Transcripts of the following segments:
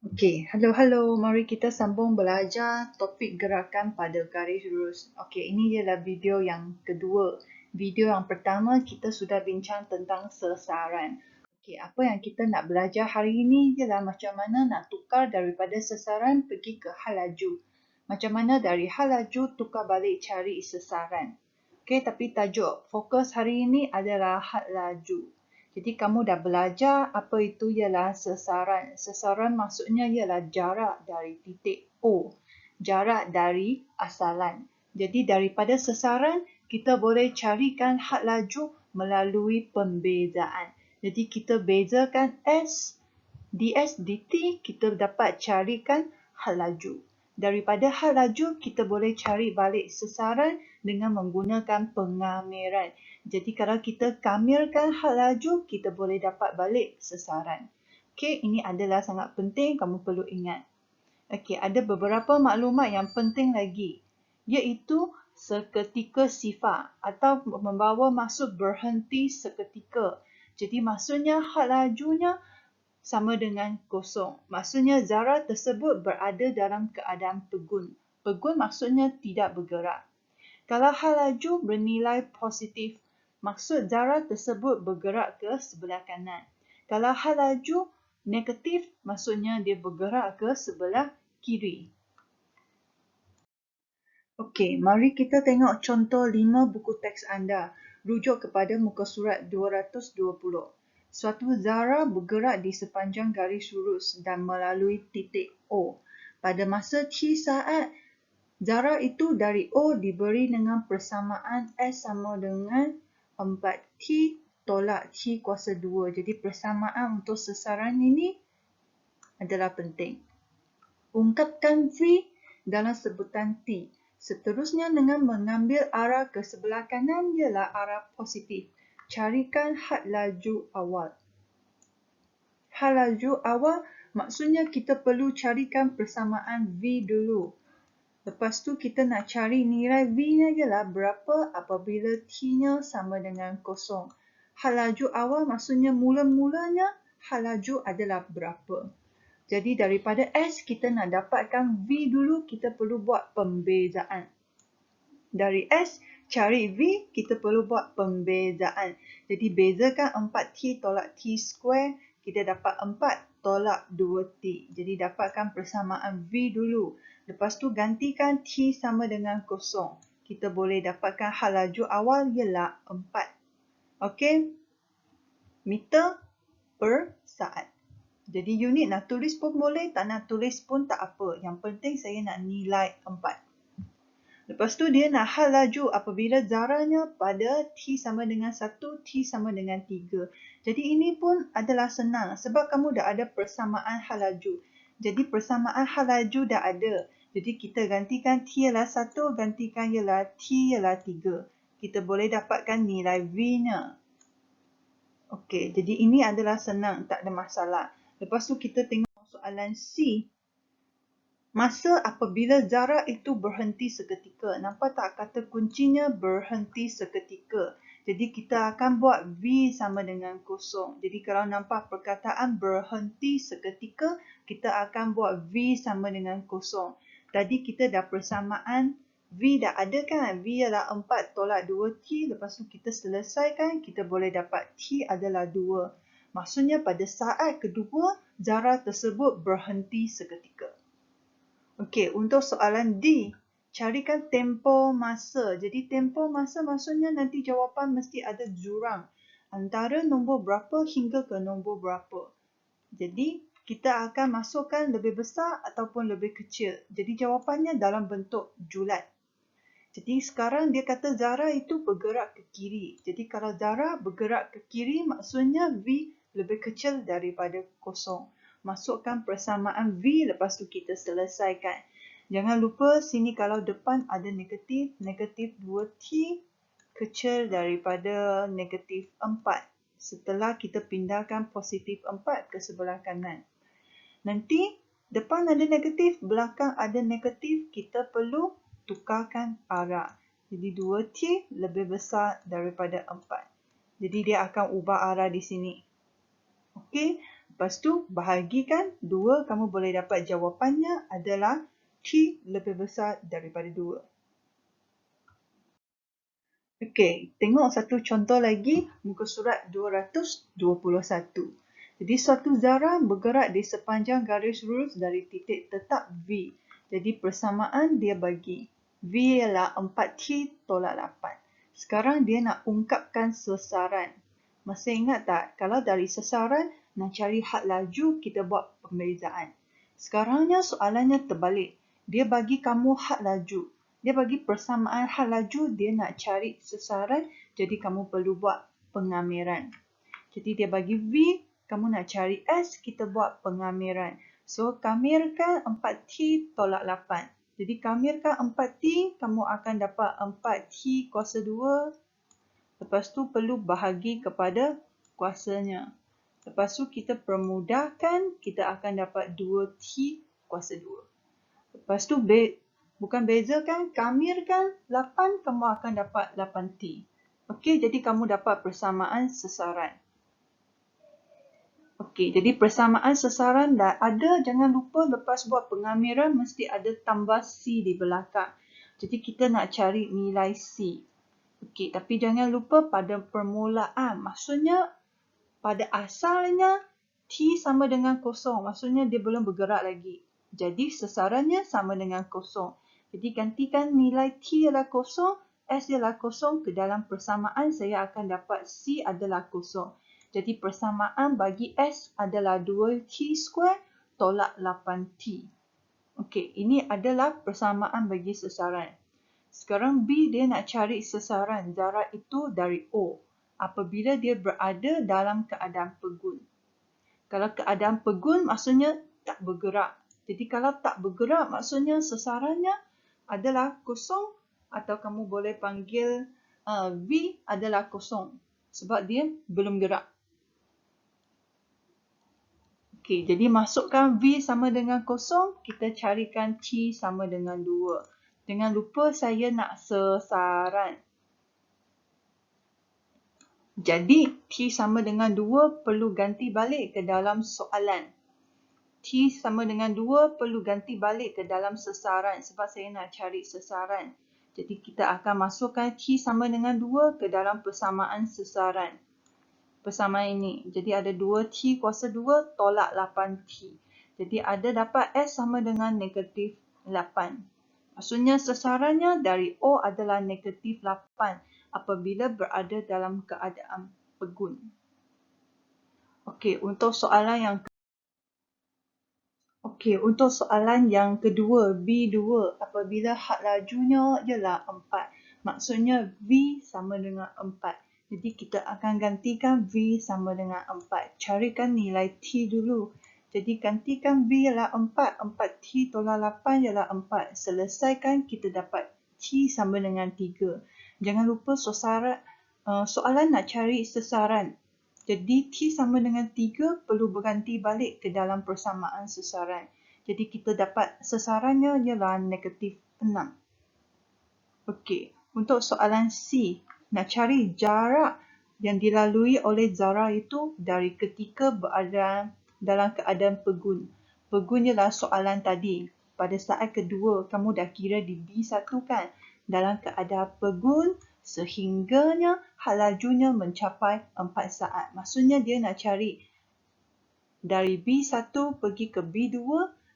Okey, halo. Mari kita sambung belajar topik gerakan pada garis lurus. Okey, ini ialah video yang kedua. Video yang pertama kita sudah bincang tentang sesaran. Okey, apa yang kita nak belajar hari ini ialah macam mana nak tukar daripada sesaran pergi ke hal laju. Macam mana dari hal laju tukar balik cari sesaran. Okey, tapi tajuk fokus hari ini adalah hal laju. Jadi kamu dah belajar apa itu ialah sesaran. Sesaran maksudnya ialah jarak dari titik O. Jarak dari asalan. Jadi daripada sesaran, kita boleh carikan had laju melalui pembezaan. Jadi kita bezakan S, ds, dt, kita dapat carikan had laju. Daripada had laju, kita boleh cari balik sesaran dengan menggunakan pengamiran. Jadi kalau kita kamirkan had laju, kita boleh dapat balik sesaran. Okey, ini adalah sangat penting, kamu perlu ingat. Okey, ada beberapa maklumat yang penting lagi, iaitu seketika sifar atau membawa maksud berhenti seketika. Jadi maksudnya had lajunya sama dengan kosong. Maksudnya zarah tersebut berada dalam keadaan pegun. Pegun maksudnya tidak bergerak. Kalau hal laju bernilai positif, maksud zarah tersebut bergerak ke sebelah kanan. Kalau hal laju negatif, maksudnya dia bergerak ke sebelah kiri. Okey, mari kita tengok contoh 5 buku teks anda. Rujuk kepada muka surat 220. Suatu zarah bergerak di sepanjang garis lurus dan melalui titik O. Pada masa T saat, zarah itu dari O diberi dengan persamaan S sama dengan 4T tolak T kuasa 2. Jadi persamaan untuk sesaran ini adalah penting. Ungkapkan V dalam sebutan T. Seterusnya dengan mengambil arah ke sebelah kanan ialah arah positif. Carikan had laju awal. Had laju awal maksudnya kita perlu carikan persamaan V dulu. Lepas tu kita nak cari nilai V-nya ialah berapa apabila T-nya sama dengan kosong. Had laju awal maksudnya mula-mulanya had laju adalah berapa. Jadi daripada S kita nak dapatkan V dulu, kita perlu buat pembezaan. Dari S cari V, kita perlu buat pembezaan. Jadi bezakan 4T tolak T square, kita dapat 4 tolak 2T. Jadi dapatkan persamaan V dulu. Lepas tu gantikan T sama dengan kosong. Kita boleh dapatkan had laju awal ialah 4. Okey? Meter per saat. Jadi unit nak tulis pun boleh, tak nak tulis pun tak apa. Yang penting saya nak nilai 4. Lepas tu dia nak had laju apabila zarahnya pada T sama dengan 1, T sama dengan 3. Jadi ini pun adalah senang sebab kamu dah ada persamaan had laju. Jadi persamaan had laju dah ada. Jadi kita gantikan T ialah 1, gantikan ialah T ialah 3. Kita boleh dapatkan nilai V-nya. Okey, jadi ini adalah senang, tak ada masalah. Lepas tu kita tengok soalan C. Masa apabila zarah itu berhenti seketika. Nampak tak kata kuncinya berhenti seketika. Jadi kita akan buat V sama dengan kosong. Jadi kalau nampak perkataan berhenti seketika, kita akan buat V sama dengan kosong. Tadi kita dah persamaan V dah ada kan? V adalah 4 tolak 2T. Lepas tu kita selesaikan, kita boleh dapat T adalah 2. Maksudnya pada saat kedua, zarah tersebut berhenti seketika. Okey, untuk soalan D, carikan tempoh masa. Jadi tempoh masa maksudnya nanti jawapan mesti ada jurang antara nombor berapa hingga ke nombor berapa. Jadi kita akan masukkan lebih besar ataupun lebih kecil. Jadi jawapannya dalam bentuk julat. Jadi sekarang dia kata zarah itu bergerak ke kiri. Jadi kalau zarah bergerak ke kiri maksudnya V lebih kecil daripada kosong. Masukkan persamaan V, lepas tu kita selesaikan. Jangan lupa sini kalau depan ada negatif, negatif 2T kecil daripada negatif 4. Setelah kita pindahkan positif 4 ke sebelah kanan. Nanti depan ada negatif, belakang ada negatif, kita perlu tukarkan arah. Jadi 2T lebih besar daripada 4. Jadi dia akan ubah arah di sini. Okey, Lepas tu, bahagikan 2, kamu boleh dapat jawapannya adalah T lebih besar daripada 2. Okey, tengok satu contoh lagi, muka surat 221. Jadi, suatu zarah bergerak di sepanjang garis lurus dari titik tetap V. Jadi, persamaan dia bagi V ialah 4T tolak 8. Sekarang dia nak ungkapkan sasaran. Masih ingat tak? Kalau dari sasaran, nak cari had laju, kita buat pembezaan. Sekarangnya soalannya terbalik. Dia bagi kamu had laju. Dia bagi persamaan had laju, dia nak cari sasaran, jadi kamu perlu buat pengamiran. Jadi dia bagi V, kamu nak cari S, kita buat pengamiran. So, kamirkan 4T tolak 8. Jadi, kamirkan 4T, kamu akan dapat 4T kuasa 2. Lepas tu, perlu bahagi kepada kuasanya. Lepas tu, kita permudahkan, kita akan dapat 2T kuasa 2. Lepas tu, bukan bezakan, kamirkan 8, kamu akan dapat 8T. Okey, jadi kamu dapat persamaan sasaran. Okey, jadi persamaan sasaran dah ada. Jangan lupa lepas buat pengamiran, mesti ada tambah C di belakang. Jadi kita nak cari nilai C. Okey, tapi jangan lupa pada permulaan. Maksudnya, pada asalnya, T sama dengan kosong. Maksudnya, dia belum bergerak lagi. Jadi, sasarannya sama dengan kosong. Jadi, gantikan nilai T adalah kosong, S adalah kosong. Ke dalam persamaan, saya akan dapat C adalah kosong. Jadi, persamaan bagi S adalah 2T square tolak 8T. Okey, ini adalah persamaan bagi sasaran. Sekarang B, dia nak cari sasaran zarah itu dari O apabila dia berada dalam keadaan pegun. Kalau keadaan pegun, maksudnya tak bergerak. Jadi kalau tak bergerak, maksudnya sasarannya adalah kosong atau kamu boleh panggil V adalah kosong sebab dia belum gerak. Okey, jadi masukkan V sama dengan kosong, kita carikan T sama dengan 2. Jangan lupa saya nak sasaran. Jadi, T sama dengan 2 perlu ganti balik ke dalam soalan. T sama dengan 2 perlu ganti balik ke dalam sasaran sebab saya nak cari sasaran. Jadi, kita akan masukkan T sama dengan 2 ke dalam persamaan sasaran. Persamaan ini. Jadi, ada 2T kuasa 2 tolak 8T. Jadi, ada dapat S sama dengan negatif 8. Maksudnya, sasarannya dari O adalah negatif 8 apabila berada dalam keadaan pegun. Okey, untuk soalan yang kedua, B2, apabila had lajunya ialah 4. Maksudnya V sama dengan 4. Jadi kita akan gantikan V sama dengan 4. Carikan nilai T dulu. Jadi gantikan V ialah 4. 4T tolak 8 ialah 4. Selesaikan, kita dapat T sama dengan 3. Jangan lupa soalan nak cari sasaran. Jadi T sama dengan 3 perlu berganti balik ke dalam persamaan sasaran. Jadi kita dapat sasarannya ialah negatif 6. Okey, untuk soalan C, nak cari jarak yang dilalui oleh zarah itu dari ketika berada dalam keadaan pegun. Pegun ialah soalan tadi. Pada saat kedua, kamu dah kira di B1 kan? Dalam keadaan pegun, sehingganya had lajunya mencapai 4 saat. Maksudnya dia nak cari dari B1 pergi ke B2,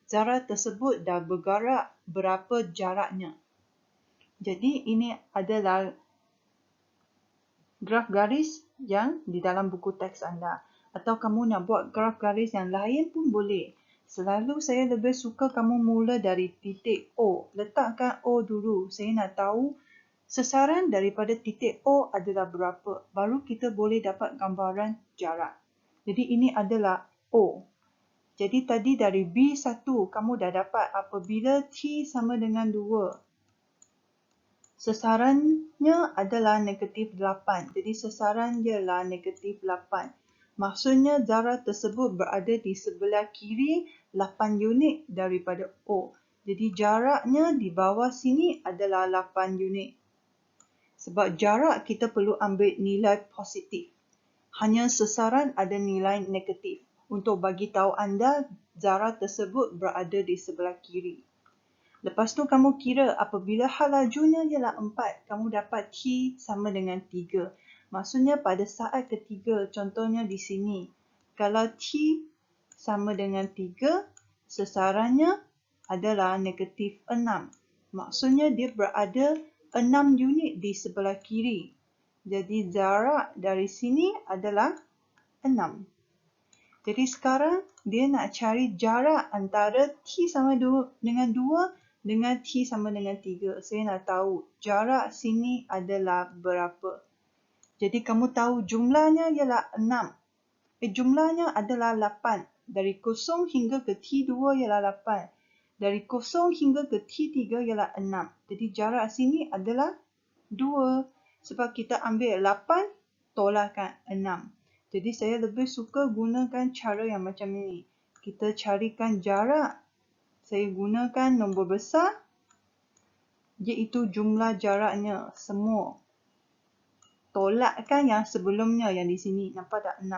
zarah tersebut dah bergerak berapa jaraknya. Jadi ini adalah graf garis yang di dalam buku teks anda. Atau kamu nak buat graf garis yang lain pun boleh. Selalu saya lebih suka kamu mula dari titik O. Letakkan O dulu. Saya nak tahu sasaran daripada titik O adalah berapa. Baru kita boleh dapat gambaran jarak. Jadi ini adalah O. Jadi tadi dari B1 kamu dah dapat apabila T sama dengan 2. Sasarannya adalah negatif 8. Jadi sasaran ialah negatif 8. Maksudnya zarah tersebut berada di sebelah kiri 8 unit daripada O. Jadi jaraknya di bawah sini adalah 8 unit. Sebab jarak kita perlu ambil nilai positif. Hanya sasaran ada nilai negatif. untuk bagi tahu anda zarah tersebut berada di sebelah kiri. Lepas tu kamu kira apabila hal lajunya ialah 4, kamu dapat T sama dengan 3. Maksudnya pada saat ketiga, contohnya di sini, kalau T sama dengan 3, sasarannya adalah negatif 6. Maksudnya dia berada 6 unit di sebelah kiri. Jadi zarah dari sini adalah 6. Jadi sekarang dia nak cari jarak antara T sama dengan 2 dengan T sama dengan 3. Saya nak tahu jarak sini adalah berapa. Jadi kamu tahu jumlahnya ialah 6. Jumlahnya adalah 8. Dari 0 hingga ke T2 ialah 8. Dari 0 hingga ke T3 ialah 6. Jadi jarak sini adalah 2. Sebab kita ambil 8 tolakkan 6. Jadi saya lebih suka gunakan cara yang macam ini. Kita carikan jarak. Saya gunakan nombor besar, iaitu jumlah jaraknya semua. Tolakkan yang sebelumnya, yang di sini. Nampak tak 6?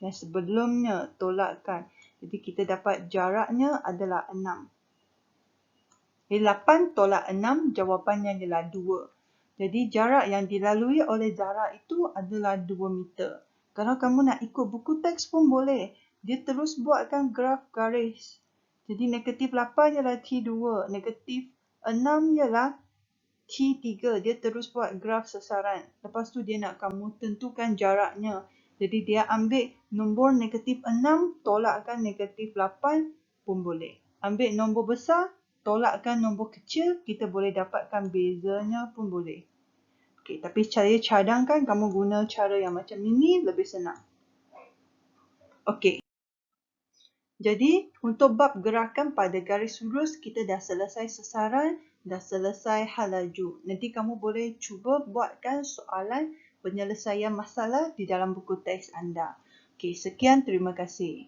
Yang sebelumnya tolakkan. Jadi kita dapat jaraknya adalah 6. 8 tolak 6, jawapannya ialah 2. Jadi jarak yang dilalui oleh Zara itu adalah 2 meter. Kalau kamu nak ikut buku teks pun boleh. Dia terus buatkan graf garis. Jadi negatif 8 ialah T2. Negatif 6 ialah T3. Dia terus buat graf sasaran. Lepas tu dia nak kamu tentukan jaraknya. Jadi dia ambil nombor negatif 6, tolakkan negatif 8 pun boleh. Ambil nombor besar, tolakkan nombor kecil, kita boleh dapatkan bezanya pun boleh. Okey, tapi saya cadangkan kamu guna cara yang macam ini lebih senang. Okey. Jadi, untuk bab gerakan pada garis lurus, kita dah selesai sasaran, dah selesai hal laju. Nanti kamu boleh cuba buatkan soalan penyelesaian masalah di dalam buku teks anda. Okey, sekian, terima kasih.